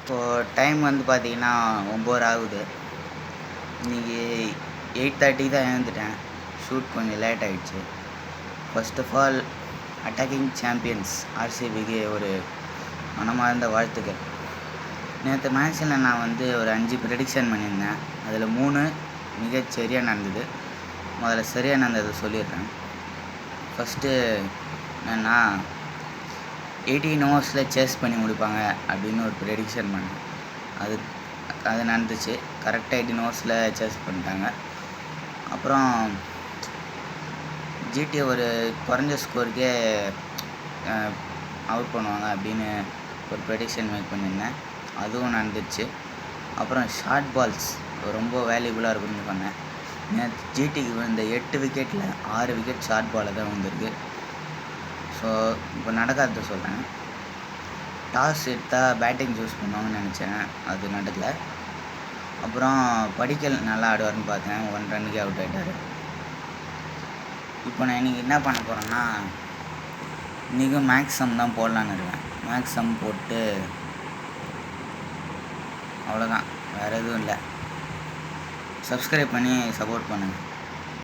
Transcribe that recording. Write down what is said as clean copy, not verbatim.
இப்போது டைம் வந்து பார்த்தீங்கன்னா 9 ஆகுது. இன்றைக்கி 8:30 தான் எழுந்துட்டேன். ஷூட் கொஞ்சம் லேட் ஆகிடுச்சு. First of all attacking champions ஆர்சிபிக்கு ஒரு மனமார்ந்த வாழ்த்துக்கள். நேற்று மேட்ச்சில் நான் வந்து ஒரு 5 ப்ரெடிக்ஷன் பண்ணியிருந்தேன். அதில் 3 மிகச் சரியாக நடந்தது. முதல்ல சரியாக நடந்ததை சொல்லிடுறேன். ஃபஸ்ட்டு என்னென்னா 18 ஓவர்ஸில் சேஸ் பண்ணி முடிப்பாங்க அப்படின்னு ஒரு ப்ரெடிக்ஷன் பண்ணேன். அது நடந்துச்சு. கரெக்டாக 18 ஓவர்ஸில் சேஸ் பண்ணிட்டாங்க. அப்புறம் ஜிடி ஒரு குறைஞ்ச ஸ்கோருக்கே அவுட் பண்ணுவாங்க அப்படின்னு ஒரு ப்ரெடிக்ஷன் மேக் பண்ணியிருந்தேன். அதுவும் நடந்துச்சு. அப்புறம் ஷார்ட் பால்ஸ் ரொம்ப வேல்யூபுளாக இருக்குன்னு சொன்னேன். நேற்று ஜிடிக்கு விழுந்த 8 விக்கெட்டில் 6 விக்கெட் ஷார்ட் பாலில் தான் வந்திருக்கு. ஸோ இப்போ நடக்காத சொல்கிறேன். டாஸ் எடுத்தால் பேட்டிங் சூஸ் பண்ணுவாங்கன்னு நினச்சேன். அது நடக்கலை. அப்புறம் படிக்கல் நல்லா ஆடுவார்னு பார்த்தேன். 1 ரன்னுக்கே அவுட் ஆகிட்டார். இப்போ நான் இன்றைக்கி என்ன பண்ண போகிறேன்னா, இன்றைக்கும் மேக்ஸம் தான் போடலான்னு இருக்கேன். மேக்ஸம் போட்டு அவ்வளோதான், வேறு எதுவும் இல்லை. சப்ஸ்கிரைப் பண்ணி சப்போர்ட் பண்ணுங்கள்.